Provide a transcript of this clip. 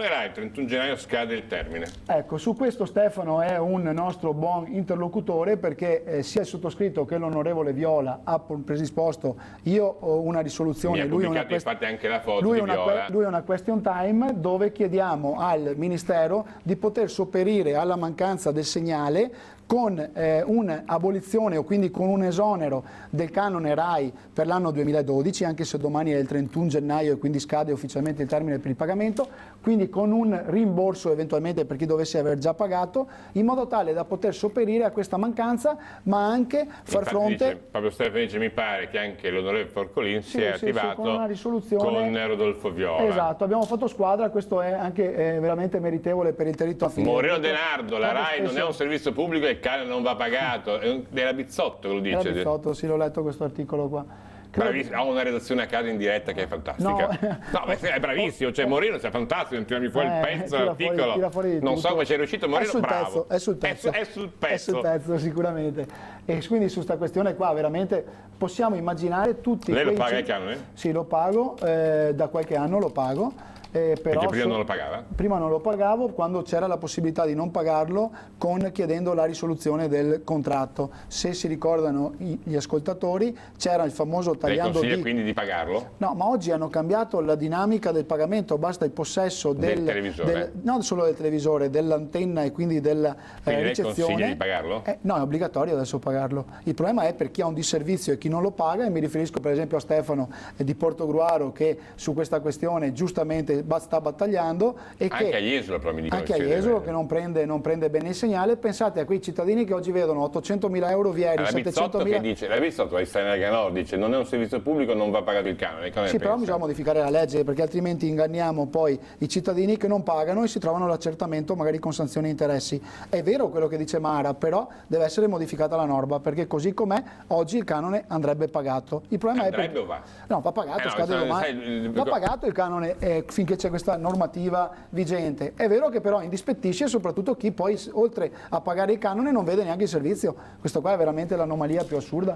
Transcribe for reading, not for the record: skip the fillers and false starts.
canone Rai, il 31 gennaio scade il termine. Ecco, su questo Stefano è un nostro buon interlocutore, perché sia il sottoscritto che l'onorevole Viola ha predisposto, io ho una risoluzione, lui infatti anche la foto lui di Viola. Lui è una question time dove chiediamo al Ministero di poter sopperire alla mancanza del segnale con un'abolizione o quindi con un esonero del canone Rai per l'anno 2012, anche se domani è il 31 gennaio e quindi scade ufficialmente il termine per il pagamento, quindi con un rimborso eventualmente per chi dovesse aver già pagato, in modo tale da poter sopperire a questa mancanza, ma anche far fronte... Dice, proprio Stefano dice, mi pare che anche l'onorevole Forcolin si è attivato con una risoluzione con Rodolfo Viola. Esatto, abbiamo fatto squadra, questo è anche veramente meritevole per il territorio. Moreno Denardo, la Rai non è un servizio pubblico e il canone non va pagato, era Bizzotto che lo dice. Era Bizzotto, sì, l'ho letto questo articolo qua. Ho una redazione a casa in diretta che è fantastica. No, è bravissimo, cioè Moreno è fantastico, non tirami fuori il pezzo, l'articolo. Non so come ci è riuscito, Moreno bravo. È sul pezzo. È sul pezzo sicuramente. E quindi su questa questione qua veramente possiamo immaginare tutti. Lei lo paga il canone? Sì, lo pago, da qualche anno lo pago. Però perché prima non lo pagava? Prima non lo pagavo, quando c'era la possibilità di non pagarlo chiedendo la risoluzione del contratto. Se si ricordano gli ascoltatori, c'era il famoso tagliando Lei consiglia quindi di pagarlo? No, ma oggi hanno cambiato la dinamica del pagamento, basta il possesso del televisore? Non solo del televisore, dell'antenna e quindi della quindi ricezione. Lei consiglia di pagarlo? No, è obbligatorio adesso pagarlo. Il problema è per chi ha un disservizio e chi non lo paga, e mi riferisco per esempio a Stefano di Portogruaro, che su questa questione giustamente sta battagliando, e anche che a Jesolo però mi dicono anche a Jesolo che non prende bene il segnale. Pensate a quei cittadini che oggi vedono 800.000 euro vieri, 700.000. Che dice, la Bizzotto in Lega Nord dice non è un servizio pubblico, non va pagato il canone. Sì, però bisogna modificare la legge, perché altrimenti inganniamo poi i cittadini che non pagano e si trovano l'accertamento magari con sanzioni e interessi. È vero quello che dice Mara, però deve essere modificata la norma, perché così com'è oggi il canone andrebbe pagato. Il problema andrebbe è o va? No, va pagato, scade domani. Va pagato il canone finché c'è questa normativa vigente. È vero che però indispettisce soprattutto chi poi oltre a pagare il canone non vede neanche il servizio. Questo qua è veramente l'anomalia più assurda.